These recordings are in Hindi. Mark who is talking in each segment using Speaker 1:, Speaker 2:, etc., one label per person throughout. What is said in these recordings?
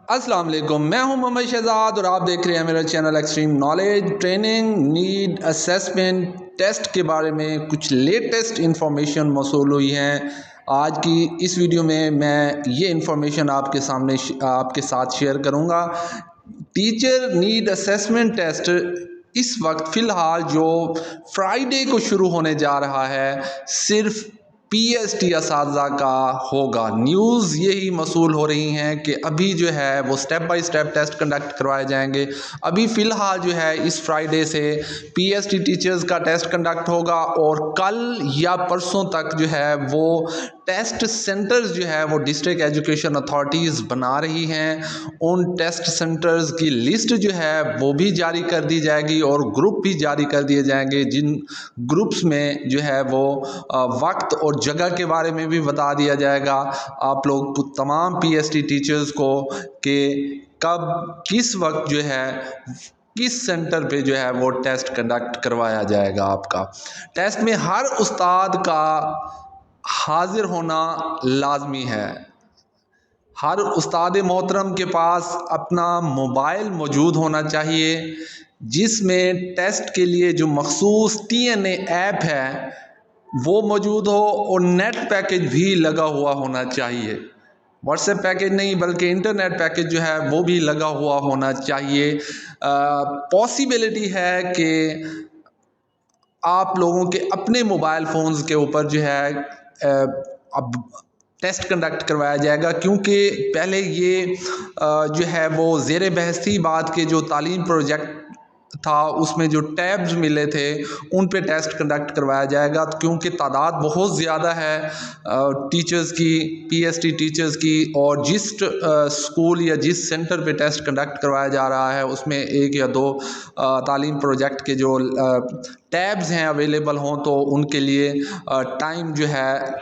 Speaker 1: अस्सलाम वालेकुम, मैं हूं मोहम्मद शहजाद और आप देख रहे हैं मेरा channel Extreme Knowledge. Training need assessment test के बारे में कुछ लेटेस्ट इंफॉर्मेशन मौसूल हुई हैं। आज की इस वीडियो में मैं ये इंफॉर्मेशन आपके साथ शेयर करूंगा। टीचर नीड असेसमेंट टेस्ट इस वक्त फ़िलहाल जो फ्राइडे को शुरू होने जा रहा है सिर्फ पीएसटी असातिज़ा का होगा। न्यूज़ यही मसूल हो रही हैं कि अभी जो है वो step by step test conduct करवाए जाएंगे। अभी फ़िलहाल जो है इस फ्राइडे से पीएसटी टीचर्स का टेस्ट कंडक्ट होगा और कल या परसों तक जो है वो टेस्ट सेंटर्स जो है वो डिस्ट्रिक्ट एजुकेशन अथॉरिटीज़ बना रही हैं। उन टेस्ट सेंटर्स की लिस्ट जो है वो भी जारी कर दी जाएगी और ग्रुप भी जारी कर दिए जाएंगे, जिन ग्रुप्स में जो है वो वक्त और जगह के बारे में भी बता दिया जाएगा आप लोग तमाम पीएसटी टीचर्स को कि कब किस वक्त जो है किस सेंटर पे जो है वो टेस्ट कंडक्ट करवाया जाएगा। आपका टेस्ट में हर उस्ताद का हाजिर होना लाजमी है। हर उस्ताद मोहतरम के पास अपना मोबाइल मौजूद होना चाहिए जिसमें टेस्ट के लिए जो मखसूस TNA ऐप है वो मौजूद हो और नेट पैकेज भी लगा हुआ होना चाहिए। व्हाट्सएप पैकेज नहीं बल्कि इंटरनेट पैकेज जो है वो भी लगा हुआ होना चाहिए। पॉसिबिलिटी है कि आप लोगों के अपने मोबाइल फ़ोन्स के ऊपर जो है अब टेस्ट कंडक्ट करवाया जाएगा, क्योंकि पहले ये जो है वो ज़ेर बहस थी बात के जो तालीम प्रोजेक्ट था उसमें जो टैब्स मिले थे उन पे टेस्ट कंडक्ट करवाया जाएगा, क्योंकि तादाद बहुत ज़्यादा है टीचर्स की, पीएसटी टीचर्स की, और जिस स्कूल या जिस सेंटर पे टेस्ट कंडक्ट करवाया जा रहा है उसमें एक या दो तालीम प्रोजेक्ट के जो टैब्स हैं अवेलेबल हों तो उनके लिए टाइम जो है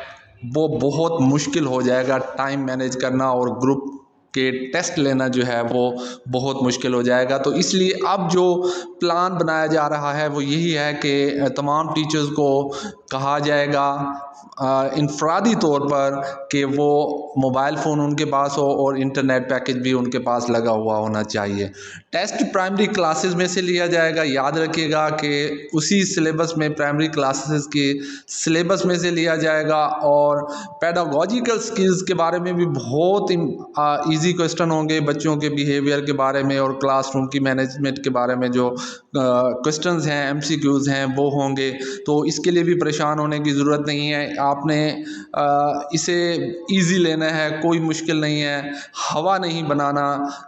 Speaker 1: वो बहुत मुश्किल हो जाएगा, टाइम मैनेज करना और ग्रुप के टेस्ट लेना जो है वो बहुत मुश्किल हो जाएगा। तो इसलिए अब जो प्लान बनाया जा रहा है वो यही है कि तमाम टीचर्स को कहा जाएगा इनफरादी तौर पर कि वो मोबाइल फ़ोन उनके पास हो और इंटरनेट पैकेज भी उनके पास लगा हुआ होना चाहिए। टेस्ट प्राइमरी क्लासेस में से लिया जाएगा, याद रखिएगा कि उसी सिलेबस में प्राइमरी क्लासेस के सिलेबस में से लिया जाएगा। और पेडागोजिकल स्किल्स के बारे में भी बहुत ईजी क्वेश्चन होंगे, बच्चों के बिहेवियर के बारे में और क्लासरूम की मैनेजमेंट के बारे में जो क्वेश्चंस हैं, MCQs हैं वो होंगे। तो इसके लिए भी परेशान होने की ज़रूरत नहीं है, आपने इसे इजी लेना है, कोई मुश्किल नहीं है। हवा नहीं बनाना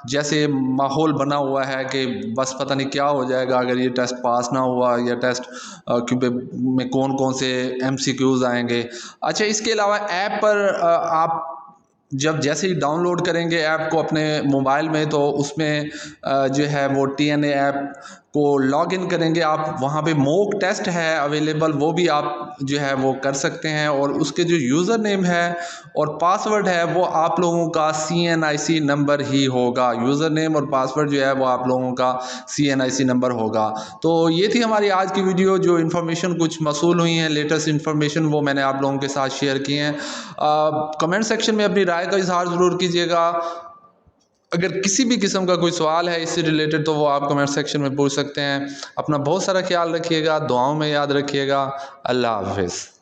Speaker 1: जैसे माहौल बना हुआ है कि बस पता नहीं क्या हो जाएगा अगर ये टेस्ट पास ना हुआ या टेस्ट में कौन कौन से MCQs आएंगे। अच्छा, इसके अलावा ऐप पर आप जब जैसे ही डाउनलोड करेंगे ऐप को अपने मोबाइल में तो उसमें जो है वो TNA ऐप को लॉग इन करेंगे आप, वहाँ पे मॉक टेस्ट है अवेलेबल, वो भी आप जो है वो कर सकते हैं। और उसके जो यूज़र नेम है और पासवर्ड है वो आप लोगों का CNIC नंबर ही होगा। यूज़र नेम और पासवर्ड जो है वो आप लोगों का CNIC नंबर होगा। तो ये थी हमारी आज की वीडियो। जो इन्फॉर्मेशन कुछ मसूल हुई हैं, लेटेस्ट इन्फॉर्मेशन, वो मैंने आप लोगों के साथ शेयर की हैं। कमेंट सेक्शन में अपनी राय का इजहार ज़रूर कीजिएगा। अगर किसी भी किस्म का कोई सवाल है इससे रिलेटेड तो वो आप कमेंट सेक्शन में पूछ सकते हैं। अपना बहुत सारा ख्याल रखिएगा, दुआओं में याद रखिएगा। अल्लाह हाफ़िज़।